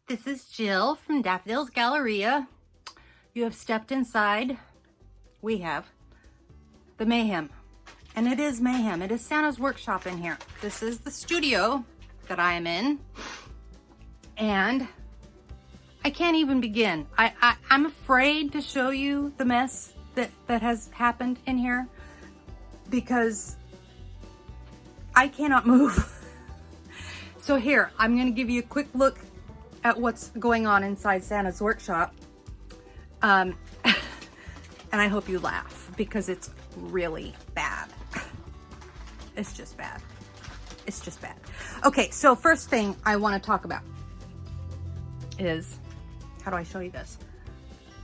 This is Jill from Daffodils Galleria. You have stepped inside. We have the Mayhem. And it is Mayhem. It is Santa's workshop in here. This is the studio that I am in. And I can't even begin. I'm afraid to show you the mess that has happened in here because I cannot move. So here, I'm going to give you a quick look at what's going on inside Santa's workshop. And I hope you laugh because it's really bad. It's just bad. It's just bad. Okay, so first thing I want to talk about is, how do I show you this?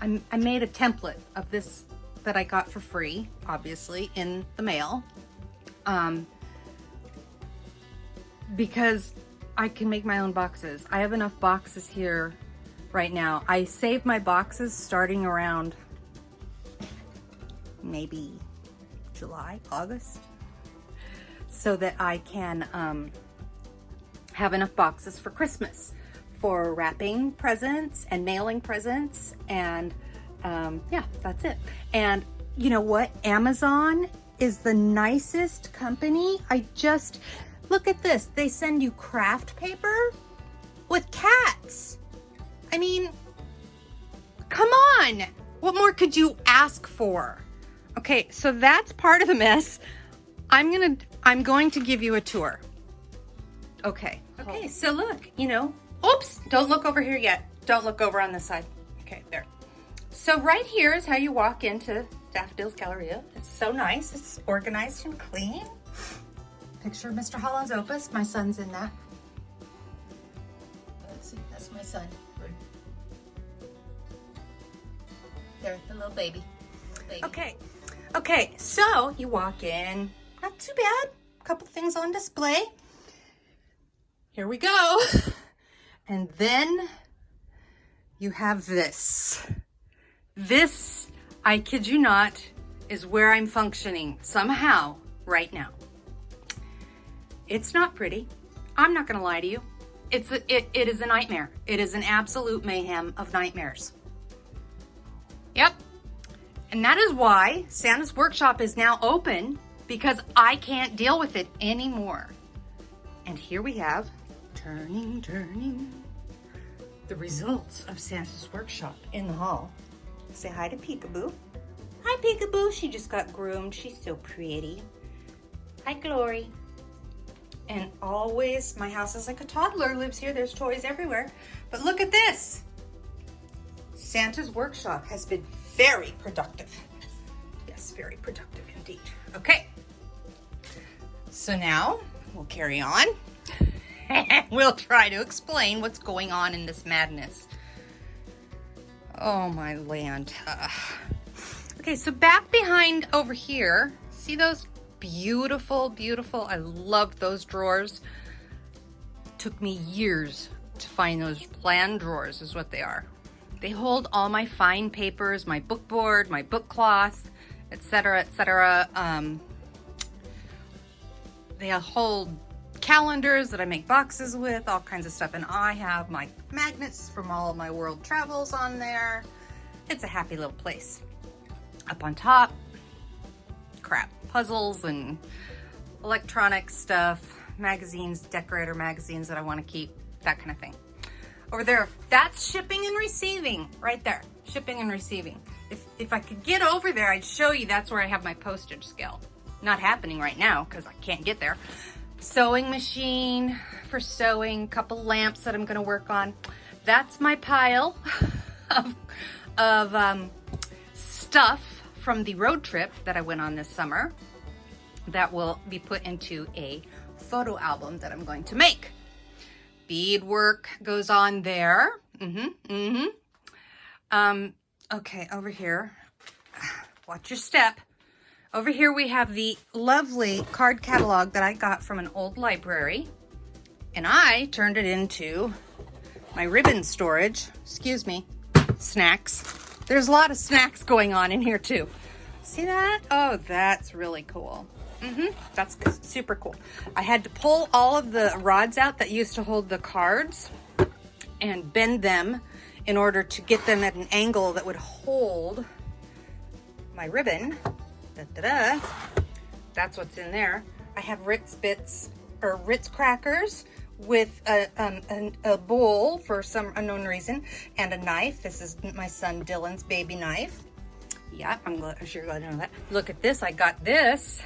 I made a template of this that I got for free, obviously, in the mail. Because I can make my own boxes. I have enough boxes here right now. I saved my boxes starting around maybe July, August, so that I can have enough boxes for Christmas, for wrapping presents and mailing presents, and yeah, that's it. And you know what? Amazon is the nicest company. Look at this. They send you craft paper with cats. I mean, come on. What more could you ask for? Okay, so that's part of the mess. I'm going to give you a tour. Okay, so look, oops, don't look over here yet. Don't look over on this side. Okay, there. So right here is how you walk into Daffodils Galleria. It's so nice. It's organized and clean. Picture of Mr. Holland's Opus. My son's in that. Let's see, that's my son. There, the little baby. Okay, so you walk in. Not too bad. A couple things on display. Here we go. And then you have this. This, I kid you not, is where I'm functioning somehow right now. It's not pretty. I'm not gonna lie to you. It is a nightmare. It is an absolute mayhem of nightmares. Yep. And that is why Santa's workshop is now open, because I can't deal with it anymore. And here we have, turning, the results of Santa's workshop in the hall. Say hi to Peekaboo. Hi, Peekaboo. She just got groomed. She's so pretty. Hi, Glory. And always, my house is like a toddler, lives here. There's toys everywhere. But look at this. Santa's workshop has been very productive. Yes, very productive indeed. Okay. So now we'll carry on. We'll try to explain what's going on in this madness. Oh my land. Okay, so back behind over here, see those beautiful, I love those drawers. Took me years to find those planned drawers is what they are. They hold all my fine papers, my book board, my book cloth, etc., etc. They hold calendars that I make boxes with, all kinds of stuff. And I have my magnets from all of my world travels on there. It's a happy little place. Up on top, crap, puzzles and electronic stuff, magazines, decorator magazines that I want to keep, that kind of thing. Over there, that's shipping and receiving, right there, shipping and receiving. If I could get over there, I'd show you that's where I have my postage scale. Not happening right now because I can't get there. Sewing machine for sewing, couple lamps that I'm gonna work on. That's my pile of stuff from the road trip that I went on this summer that will be put into a photo album that I'm going to make. Beadwork goes on there. Okay, over here, watch your step. Over here we have the lovely card catalog that I got from an old library, and I turned it into my ribbon storage. Excuse me, snacks. There's a lot of snacks going on in here too. See that? Oh, that's really cool. That's super cool. I had to pull all of the rods out that used to hold the cards and bend them in order to get them at an angle that would hold my ribbon. Da-da-da. That's what's in there. I have Ritz bits or Ritz crackers with a bowl for some unknown reason and a knife. This is my son Dylan's baby knife. Yeah, I'm sure you're glad to know that. Look at this. I got this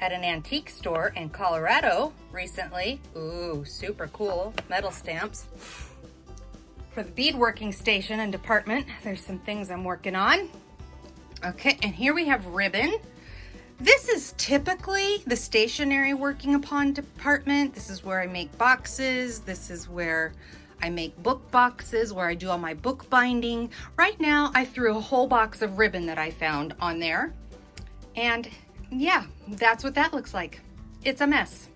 at an antique store in Colorado recently. Ooh, super cool. Metal stamps. For the beadworking station and department, there's some things I'm working on. Okay, and here we have ribbon. This is typically the stationery working upon department. This is where I make boxes. This is where I make book boxes, where I do all my book binding. Right now, I threw a whole box of ribbon that I found on there. And yeah, that's what that looks like. It's a mess.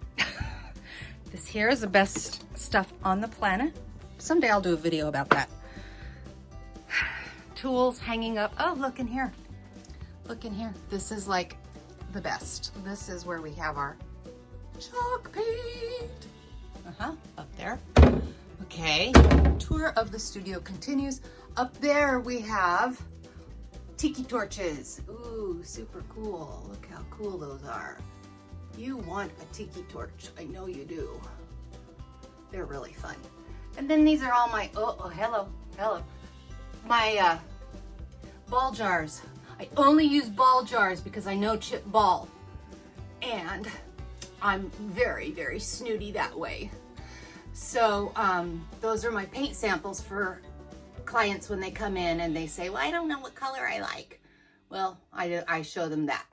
This here is the best stuff on the planet. Someday I'll do a video about that. Tools hanging up. Oh, look in here. Look in here. This is like the best. This is where we have our chalk paint. Up there. Okay, tour of the studio continues. Up there we have tiki torches. Ooh, super cool. Look how cool those are. You want a tiki torch. I know you do. They're really fun. And then these are all my, hello. My ball jars. I only use ball jars because I know chip ball. And I'm very, very snooty that way. So those are my paint samples for clients when they come in and they say, well, I don't know what color I like. Well, I show them that.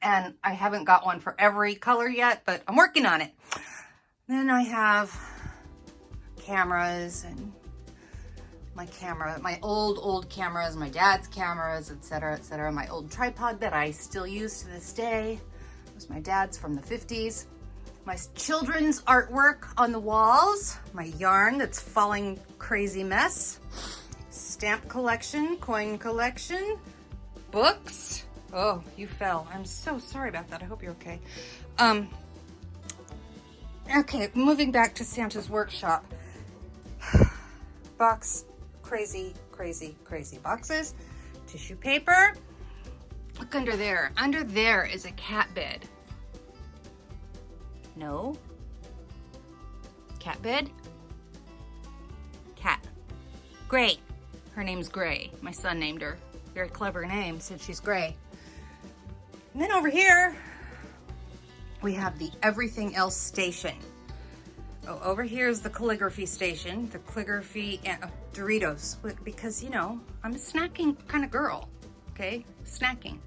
And I haven't got one for every color yet, but I'm working on it. Then I have cameras and my old cameras, my dad's cameras, etc. My old tripod that I still use to this day. It was my dad's from the 50s. My children's artwork on the walls, my yarn that's falling crazy mess, stamp collection, coin collection, books. Oh, you fell. I'm so sorry about that. I hope you're okay. Okay, moving back to Santa's workshop. Box, crazy boxes. Tissue paper. Look under there. Under there is a cat bed. No. Cat bed? Cat. Gray. Her name's Gray. My son named her. Very clever name since she's gray. And then over here, we have the everything else station. Oh, over here is the calligraphy station. The calligraphy and Doritos. Because, you know, I'm a snacking kind of girl. Okay? Snacking.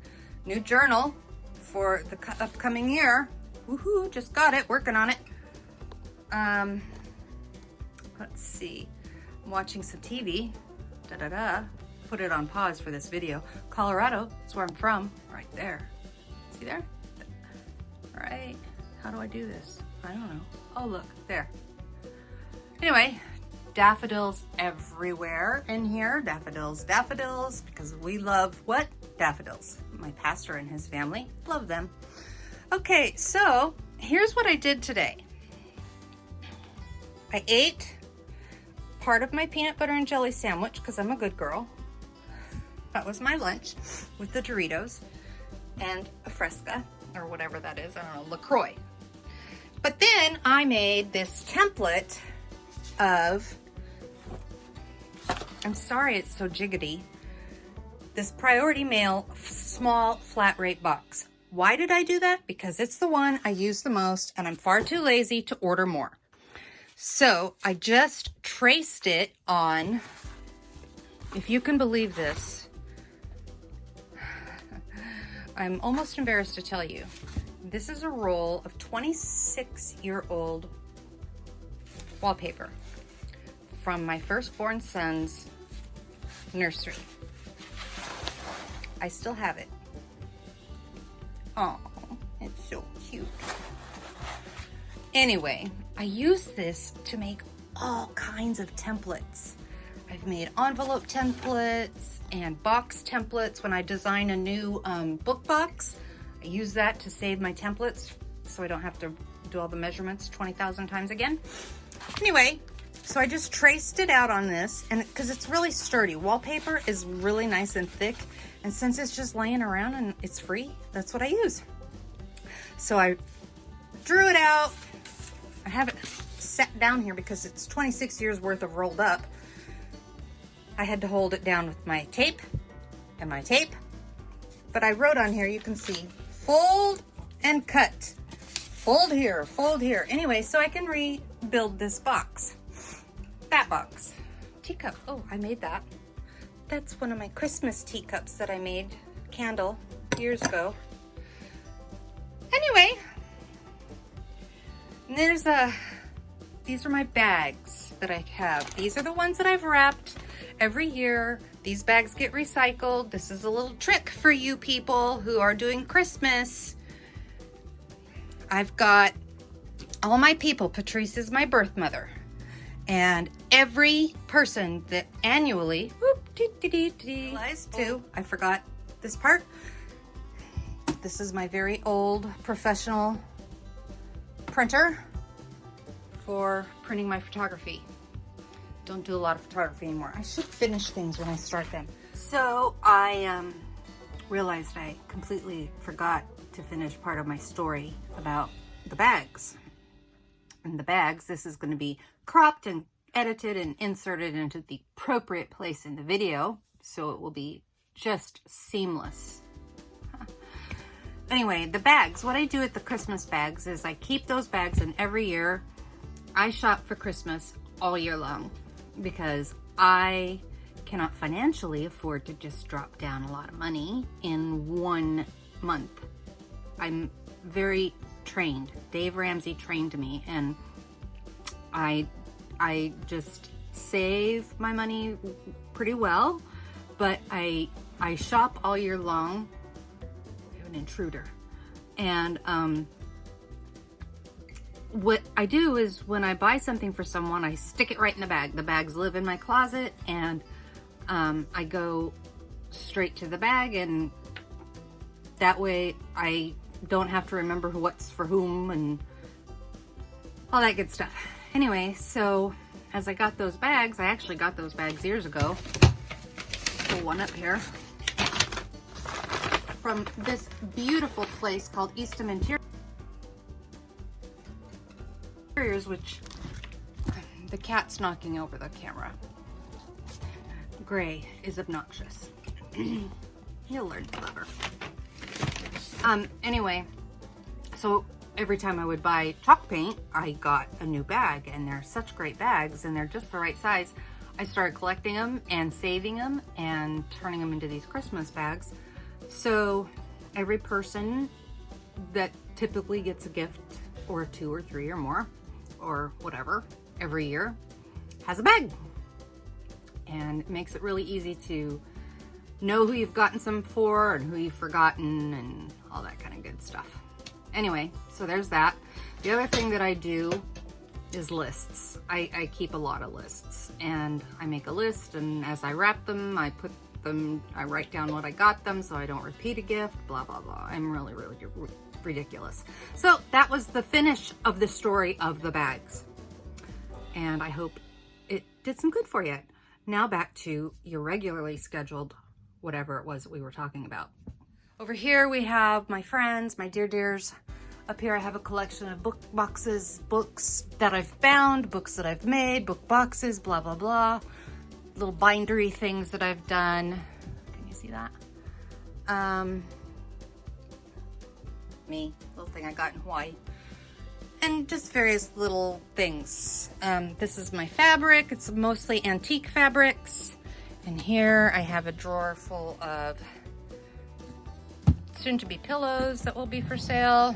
New journal for the upcoming year. Woohoo, just got it, working on it. Let's see. I'm watching some TV. Put it on pause for this video. Colorado is where I'm from, right there. See there? All right, how do I do this? I don't know. Oh, look, there. Anyway, daffodils everywhere in here. Daffodils, because we love what? Daffodils. My pastor and his family love them. Okay, so here's what I did today. I ate part of my peanut butter and jelly sandwich because I'm a good girl. That was my lunch with the Doritos and a Fresca or whatever that is. I don't know, LaCroix. But then I made this template of, I'm sorry it's so jiggity, this Priority Mail small flat rate box. Why did I do that? Because it's the one I use the most and I'm far too lazy to order more. So I just traced it on, if you can believe this, I'm almost embarrassed to tell you. This is a roll of 26-year-old wallpaper from my firstborn son's nursery. I still have it. Oh, it's so cute. Anyway, I use this to make all kinds of templates. I've made envelope templates and box templates. When I design a new book box, I use that to save my templates so I don't have to do all the measurements 20,000 times again. Anyway, So I just traced it out on this, and because it's really sturdy. Wallpaper is really nice and thick, and since it's just laying around and it's free, that's what I use. So I drew it out. I have it set down here because it's 26 years worth of rolled up. I had to hold it down with my tape and my tape, but I wrote on here, you can see, fold and cut. Fold here, fold here. Anyway, so I can rebuild this box. That box. Teacup. Oh, I made that. That's one of my Christmas teacups that I made, candle, years ago. Anyway, there's these are my bags that I have. These are the ones that I've wrapped every year. These bags get recycled. This is a little trick for you people who are doing Christmas. I've got all my people. Patrice is my birth mother. And every person that annually, I forgot this part. This is my very old professional printer for printing my photography. Don't do a lot of photography anymore. I should finish things when I start them. So I realized I completely forgot to finish part of my story about the bags. And the bags, this is going to be cropped and edited and inserted into the appropriate place in the video, so it will be just seamless. Anyway, the bags, what I do with the Christmas bags is I keep those bags, and every year I shop for Christmas all year long because I cannot financially afford to just drop down a lot of money in 1 month. I'm very trained. Dave Ramsey trained me, and I just save my money pretty well, but I shop all year long. We have an intruder. And what I do is when I buy something for someone, I stick it right in the bag. The bags live in my closet, and I go straight to the bag, and that way I don't have to remember what's for whom and all that good stuff. Anyway, so as I got those bags, I actually got those bags years ago. Pull one up here. From this beautiful place called Eastham Interiors, which the cat's knocking over the camera. Gray is obnoxious. You'll learn to love her. Anyway, so every time I would buy chalk paint, I got a new bag, and they're such great bags, and they're just the right size. I started collecting them and saving them and turning them into these Christmas bags. So every person that typically gets a gift, or 2 or 3 or more, or whatever, every year has a bag. And it makes it really easy to know who you've gotten some for and who you've forgotten and all that kind of good stuff. Anyway, so there's that. The other thing that I do is lists. I keep a lot of lists, and I make a list, and as I wrap them, I write down what I got them so I don't repeat a gift, blah, blah, blah. I'm really, really ridiculous. So that was the finish of the story of the bags. And I hope it did some good for you. Now back to your regularly scheduled whatever it was that we were talking about. Over here we have my friends, my dears. Up here I have a collection of book boxes, books that I've found, books that I've made, book boxes, blah, blah, blah. Little bindery things that I've done. Can you see that? Little thing I got in Hawaii. And just various little things. This is my fabric. It's mostly antique fabrics. And here I have a drawer full of soon-to-be pillows that will be for sale.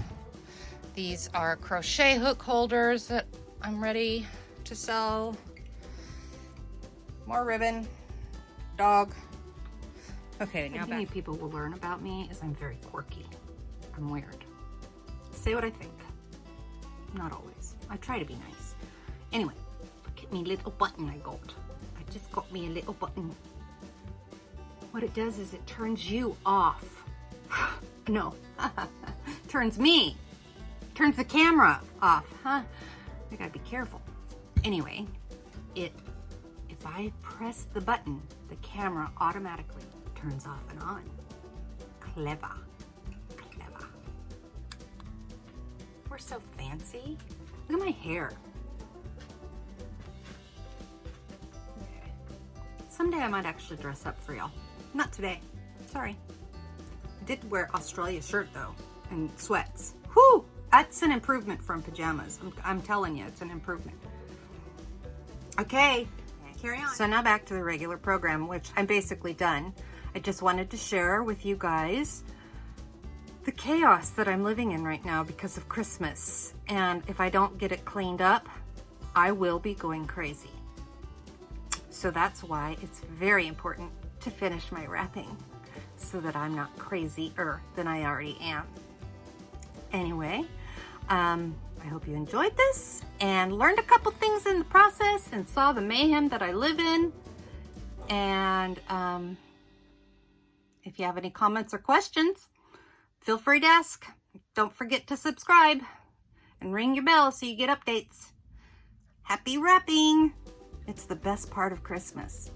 These are crochet hook holders that I'm ready to sell. More ribbon. Dog. Okay, now back. People will learn about me is I'm very quirky. I'm weird. Say what I think. Not always. I try to be nice. Anyway, look at me little button I got. I just got me a little button. What it does is it turns you off. No. Turns me. Turns the camera off, huh? I gotta be careful. Anyway, if I press the button, the camera automatically turns off and on. Clever. Clever. We're so fancy. Look at my hair. Okay. Someday I might actually dress up for y'all. Not today. Sorry. I did wear Australia shirt though, and sweats. Whew! That's an improvement from pajamas. I'm telling you, it's an improvement. Okay, carry on. So now back to the regular program, which I'm basically done. I just wanted to share with you guys the chaos that I'm living in right now because of Christmas. And if I don't get it cleaned up, I will be going crazy. So that's why it's very important to finish my wrapping so that I'm not crazier than I already am. Anyway, I hope you enjoyed this and learned a couple things in the process and saw the mayhem that I live in. And if you have any comments or questions, feel free to ask. Don't forget to subscribe and ring your bell so you get updates. Happy wrapping! It's the best part of Christmas.